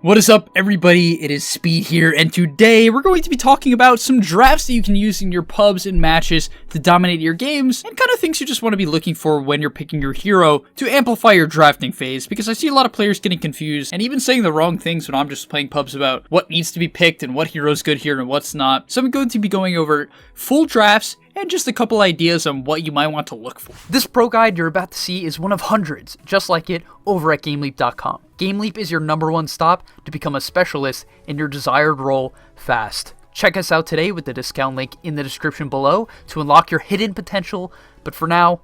What is up, everybody? It is Speed here, and today we're going to be talking about some drafts that you can use in your pubs and matches to dominate your games, and kind of things you just want to be looking for when you're picking your hero to amplify your drafting phase, because I see a lot of players getting confused and even saying the wrong things when I'm just playing pubs about what needs to be picked and what hero's good here and what's not. So I'm going to be going over full drafts and just a couple ideas on what you might want to look for. This pro guide you're about to see is one of hundreds, just like it, over at gameleap.com. GameLeap is your #1 stop to become a specialist in your desired role fast. Check us out today with the discount link in the description below to unlock your hidden potential, but for now,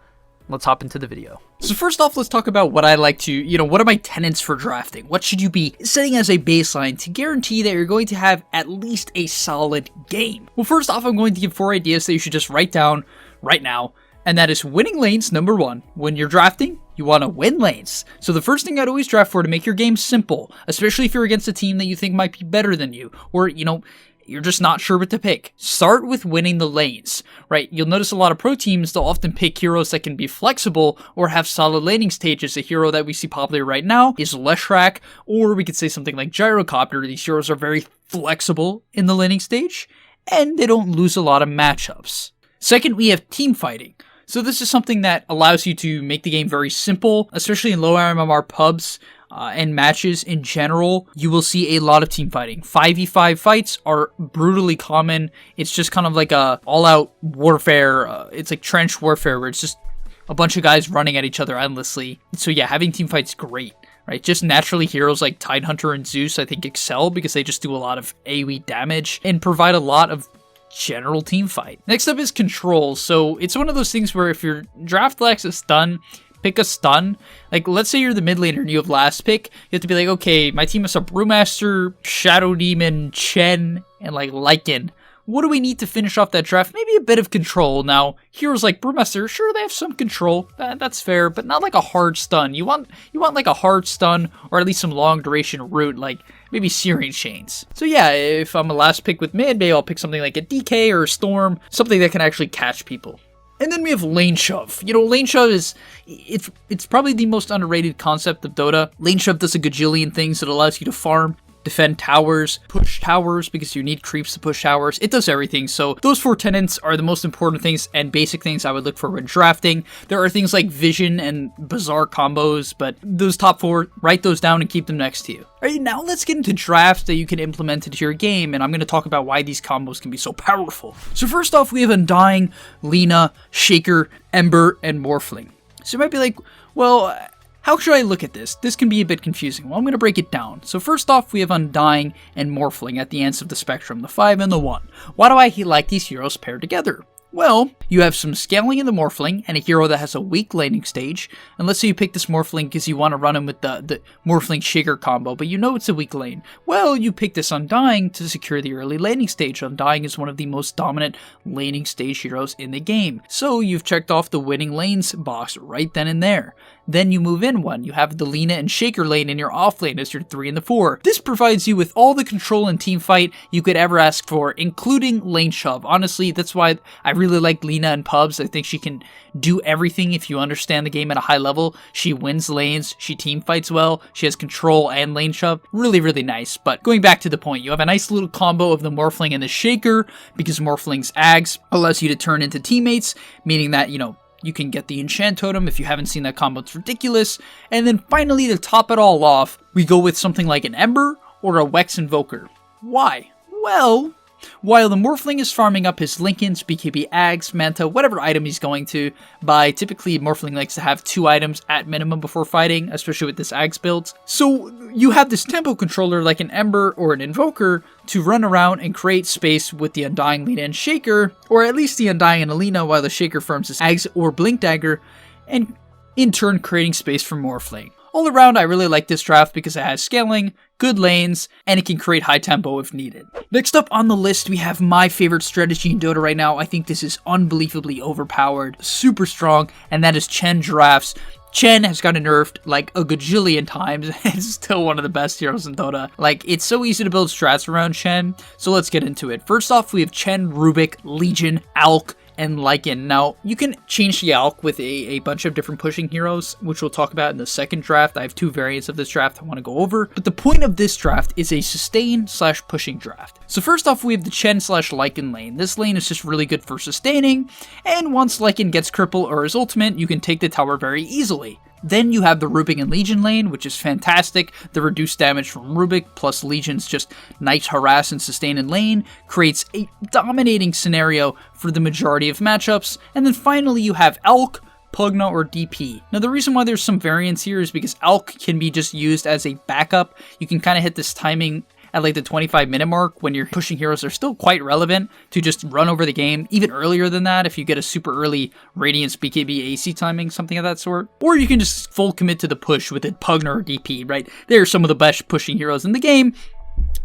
let's hop into the video. So first off, let's talk about what I like to, what are my tenets for drafting? What should you be setting as a baseline to guarantee that you're going to have at least a solid game? Well, first off, I'm going to give 4 ideas that you should just write down right now, and that is winning lanes, #1. When you're drafting, you want to win lanes. So the first thing I'd always draft for to make your game simple, especially if you're against a team that you think might be better than you, or, you're just not sure what to pick. Start with winning the lanes, right? You'll notice a lot of pro teams, they'll often pick heroes that can be flexible or have solid laning stages. A hero that we see popular right now is Leshrac, or we could say something like Gyrocopter. These heroes are very flexible in the laning stage, and they don't lose a lot of matchups. Second, we have team fighting. So this is something that allows you to make the game very simple, especially in low MMR pubs and matches in general. You will see a lot of team fighting. 5v5 fights are brutally common. It's just kind of like a all-out warfare. It's like trench warfare where it's just a bunch of guys running at each other endlessly. So yeah, having team fights is great. Right, just naturally heroes like Tidehunter and Zeus I think excel because they just do a lot of AoE damage and provide a lot of general team fight. Next up is control. So it's one of those things where if your draft lacks a stun, pick a stun. Like, let's say you're the mid laner and you have last pick. You have to be like, okay, my team is a Brewmaster, Shadow Demon, Chen, and like Lycan. What do we need to finish off that draft? Maybe a bit of control. Now, heroes like Brewmaster, sure, they have some control. That's fair, but not like a hard stun. You want like a hard stun, or at least some long duration root, like maybe Searing Chains. So yeah, if I'm a last pick with mid, maybe I'll pick something like a DK or a Storm, something that can actually catch people. And then we have lane shove. Lane shove is, it's probably the most underrated concept of Dota. Lane shove does a gajillion things. It allows you to farm, defend towers, push towers because you need creeps to push towers. It does everything. So those 4 tenets are the most important things and basic things I would look for when drafting. There are things like vision and bizarre combos, but those top 4, write those down and keep them next to you. Alright, now let's get into drafts that you can implement into your game, and I'm going to talk about why these combos can be so powerful. So first off, we have Undying, Lina, Shaker, Ember, and Morphling. So you might be like, well, how should I look at this? This can be a bit confusing. Well, I'm going to break it down. So first off, we have Undying and Morphling at the ends of the spectrum, the 5 and the 1. Why do I like these heroes paired together? Well, you have some scaling in the Morphling and a hero that has a weak laning stage. And let's say you pick this Morphling because you want to run him with the Morphling Shaker combo, but you know it's a weak lane. Well, you pick this Undying to secure the early laning stage. Undying is one of the most dominant laning stage heroes in the game. So you've checked off the winning lanes box right then and there. Then you move in one. You have the Lina and Shaker lane in your off lane as your 3 and the 4. This provides you with all the control and team fight you could ever ask for, including lane shove. Honestly, that's why I really like Lina in pubs. I think she can do everything if you understand the game at a high level. She wins lanes, she team fights well, she has control and lane shove. Really, really nice. But going back to the point, you have a nice little combo of the Morphling and the Shaker, because Morphling's Ags allows you to turn into teammates, meaning that, you can get the enchant totem. If you haven't seen that combo, it's ridiculous. And then finally, to top it all off, we go with something like an Ember or a Wex Invoker. Why? Well, while the Morphling is farming up his Linken's, BKB Ags, Manta, whatever item he's going to buy, typically Morphling likes to have 2 items at minimum before fighting, especially with this Ags build. So you have this tempo controller like an Ember or an Invoker to run around and create space with the Undying, Lina, and Shaker, or at least the Undying and Lina while the Shaker farms his Ags or Blink Dagger, and in turn creating space for Morphling. All around, I really like this draft because it has scaling, good lanes, and it can create high tempo if needed. Next up on the list, we have my favorite strategy in Dota right now. I think this is unbelievably overpowered, super strong, and that is Chen Giraffes. Chen has gotten nerfed like a gajillion times, and it's still one of the best heroes in Dota. Like, it's so easy to build strats around Chen, so let's get into it. First off, we have Chen, Rubik, Legion, Alk, and Lycan. Now, you can change the alk with a bunch of different pushing heroes, which we'll talk about in the second draft. I have 2 variants of this draft I want to go over, but the point of this draft is a sustain/pushing draft. So first off, we have the Chen/Lycan lane. This lane is just really good for sustaining, and once Lycan gets cripple or his ultimate, you can take the tower very easily. Then you have the Rubik and Legion lane, which is fantastic. The reduced damage from Rubik plus Legion's just nice harass and sustain in lane creates a dominating scenario for the majority of matchups. And then finally you have Alk, Pugna, or DP. Now the reason why there's some variance here is because Alk can be just used as a backup. You can kind of hit this timing at like the 25-minute mark when your pushing heroes are still quite relevant to just run over the game. Even earlier than that, if you get a super early Radiance BKB AC timing, something of that sort. Or you can just full commit to the push with a Pugna or DP, right? They're some of the best pushing heroes in the game,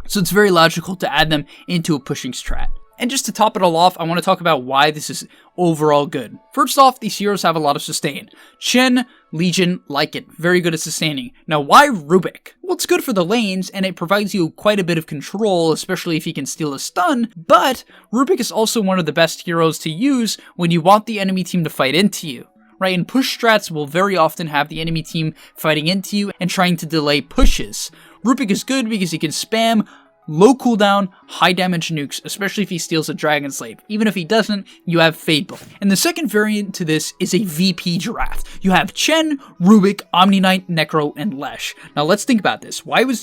so it's very logical to add them into a pushing strat. And just to top it all off, I want to talk about why this is overall good. First off, these heroes have a lot of sustain. Chen, Legion, Lycan, very good at sustaining. Now, why Rubik? Well, it's good for the lanes, and it provides you quite a bit of control, especially if he can steal a stun, but Rubik is also one of the best heroes to use when you want the enemy team to fight into you. Right, and push strats will very often have the enemy team fighting into you and trying to delay pushes. Rubik is good because he can spam low cooldown, high damage nukes, especially if he steals a Dragon Slave. Even if he doesn't, you have Fadebolt. And the second variant to this is a VP draft. You have Chen, Rubik, Omni Knight, Necro, and Lesh. Now let's think about this. How is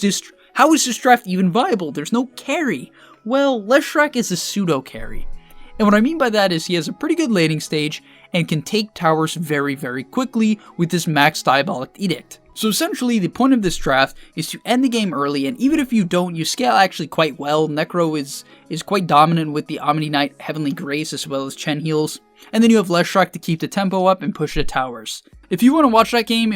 this draft even viable? There's no carry. Well, Leshrac is a pseudo carry. And what I mean by that is he has a pretty good laning stage and can take towers very, very quickly with this max Diabolic Edict. So essentially, the point of this draft is to end the game early, and even if you don't, you scale actually quite well. Necro is quite dominant with the Omni Knight, Heavenly Grace, as well as Chen heals. And then you have Leshrac to keep the tempo up and push the towers. If you want to watch that game,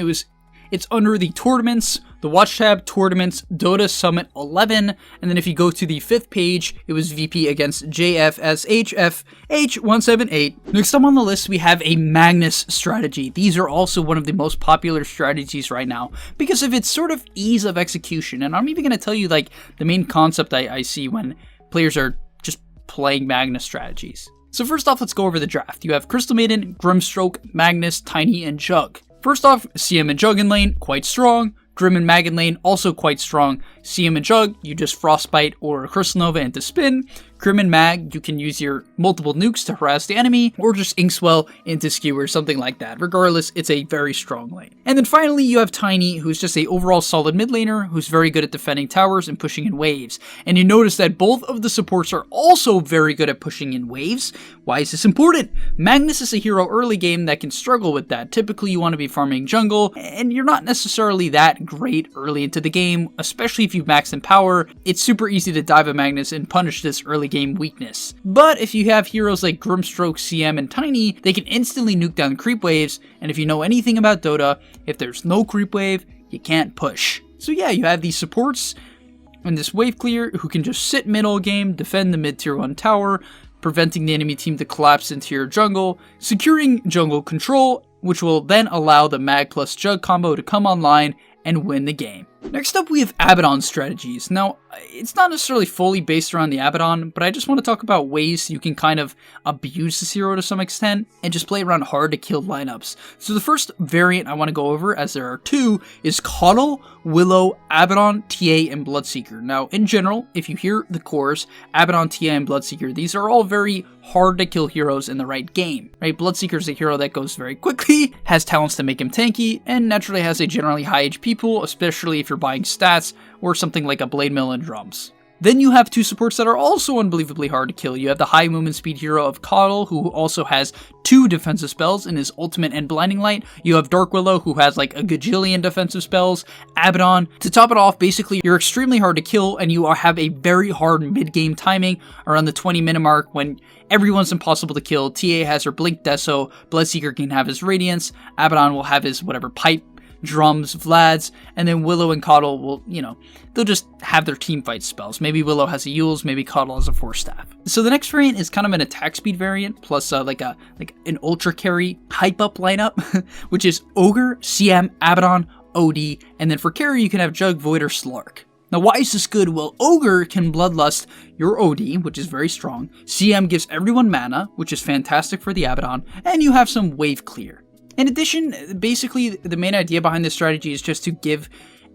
it's under the tournaments, the watch tab, tournaments, Dota Summit 11, and then if you go to the 5th page, it was VP against JFSHFH178. Next up on the list, we have a Magnus strategy. These are also one of the most popular strategies right now because of its sort of ease of execution, and I'm even going to tell you like the main concept I see when players are just playing Magnus strategies. So first off, let's go over the draft. You have Crystal Maiden, Grimstroke, Magnus, Tiny, and Jug. First off, CM and Jug in lane, quite strong. Grim and Mag in lane, also quite strong. CM and Jug, you just Frostbite or Crystal Nova into spin. Grim and Mag, you can use your multiple nukes to harass the enemy, or just Inkswell into Skewer, something like that. Regardless, it's a very strong lane. And then finally, you have Tiny, who's just a overall solid mid laner, who's very good at defending towers and pushing in waves. And you notice that both of the supports are also very good at pushing in waves. Why is this important? Magnus is a hero early game that can struggle with that. Typically, you want to be farming jungle, and you're not necessarily that great early into the game, especially if you've maxed in power. It's super easy to dive a Magnus and punish this early game weakness. But if you have heroes like Grimstroke, CM, and Tiny, they can instantly nuke down creep waves, and if you know anything about Dota, if there's no creep wave, you can't push. So yeah, you have these supports and this wave clear who can just sit mid all game, defend the mid tier 1 tower, preventing the enemy team to collapse into your jungle, securing jungle control, which will then allow the Mag plus Jug combo to come online and win the game. Next up, we have Abaddon strategies. Now, it's not necessarily fully based around the Abaddon, but I just want to talk about ways you can kind of abuse this hero to some extent and just play around hard to kill lineups. So the first variant I want to go over, as there are 2, is Coddle, Willow, Abaddon, TA, and Bloodseeker. Now, in general, if you hear the cores, Abaddon, TA, and Bloodseeker, these are all very hard to kill heroes in the right game, right? Bloodseeker is a hero that goes very quickly, has talents to make him tanky, and naturally has a generally high HP pool, especially if you're buying stats or something like a Blade Mill and Drums. Then you have 2 supports that are also unbelievably hard to kill. You have the high movement speed hero of Coddle, who also has 2 defensive spells in his ultimate and Blinding Light. You have Dark Willow, who has like a gajillion defensive spells. Abaddon, to top it off, basically you're extremely hard to kill and you have a very hard mid-game timing around the 20-minute mark when everyone's impossible to kill. TA has her Blink Deso, Bloodseeker can have his Radiance, Abaddon will have his whatever pipe, Drums, Vlad's, and then Willow and Coddle will, they'll just have their team fight spells. Maybe Willow has a Yules, maybe Coddle has a Force Staff. So the next variant is kind of an attack speed variant, plus like an ultra carry hype up lineup, which is Ogre, CM, Abaddon, OD, and then for carry you can have Jug, Void, or Slark. Now, why is this good? Well, Ogre can Bloodlust your OD, which is very strong. CM gives everyone mana, which is fantastic for the Abaddon, and you have some wave clear. In addition, basically, the main idea behind this strategy is just to give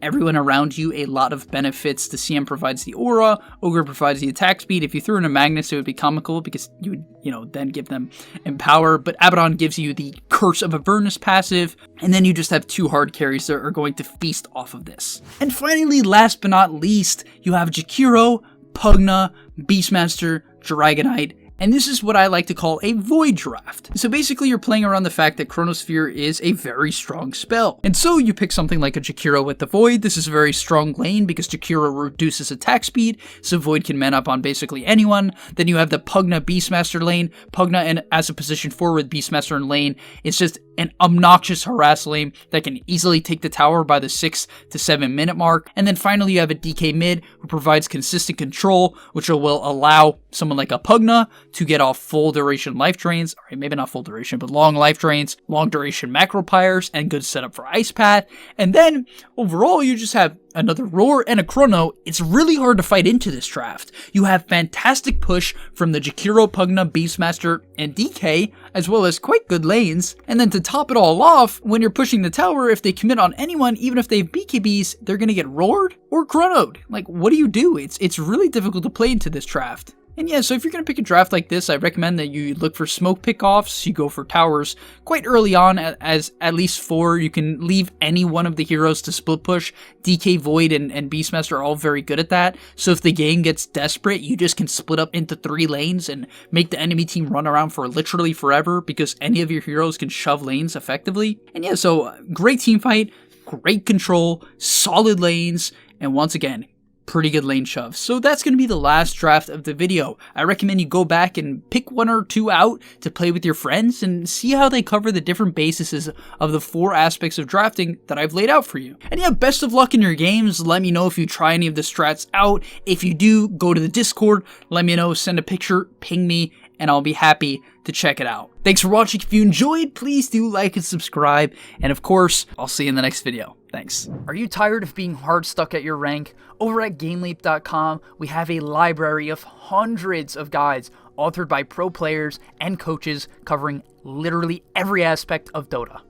everyone around you a lot of benefits. The CM provides the aura, Ogre provides the attack speed. If you threw in a Magnus, it would be comical because you would, then give them Empower. But Abaddon gives you the Curse of Avernus passive, and then you just have 2 hard carries that are going to feast off of this. And finally, last but not least, you have Jakiro, Pugna, Beastmaster, Dragonite, and this is what I like to call a Void Draft. So basically you're playing around the fact that Chronosphere is a very strong spell. And so you pick something like a Jakiro with the Void. This is a very strong lane because Jakiro reduces attack speed, so Void can man up on basically anyone. Then you have the Pugna Beastmaster lane. Pugna, and as a position forward Beastmaster in lane, it's just an obnoxious harass lane that can easily take the tower by the 6 to 7 minute mark. And then finally you have a DK mid who provides consistent control, which will allow someone like a Pugna to get off full duration life drains, or maybe not full duration, but long life drains, long duration macro pyres, and good setup for Ice Path. And then overall you just have another Roar and a Chrono. It's really hard to fight into this draft. You have fantastic push from the Jakiro, Pugna, Beastmaster, and DK, as well as quite good lanes. And then to top it all off, when you're pushing the tower, if they commit on anyone, even if they have BKBs, they're gonna get roared or chronoed. Like, what do you do? It's really difficult to play into this draft. And yeah, so if you're going to pick a draft like this, I recommend that you look for smoke pickoffs. You go for towers quite early on, as at least 4. You can leave any one of the heroes to split push. DK, Void, and Beastmaster are all very good at that. So if the game gets desperate, you just can split up into 3 lanes and make the enemy team run around for literally forever because any of your heroes can shove lanes effectively. And yeah, so great team fight, great control, solid lanes, and once again, pretty good lane shove. So that's going to be the last draft of the video. I recommend you go back and pick 1 or 2 out to play with your friends and see how they cover the different bases of the 4 aspects of drafting that I've laid out for you. And yeah, best of luck in your games. Let me know if you try any of the strats out. If you do, go to the Discord, let me know, send a picture, ping me, and I'll be happy to check it out. Thanks for watching. If you enjoyed, please do like and subscribe. And of course, I'll see you in the next video. Thanks. Are you tired of being hard stuck at your rank? Over at gameleap.com, we have a library of hundreds of guides authored by pro players and coaches covering literally every aspect of Dota.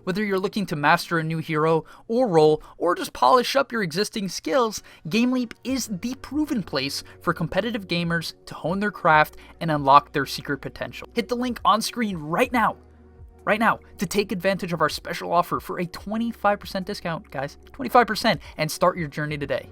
Whether you're looking to master a new hero or role, or just polish up your existing skills, GameLeap is the proven place for competitive gamers to hone their craft and unlock their secret potential. Hit the link on screen right now, to take advantage of our special offer for a 25% discount, guys, 25%, and start your journey today.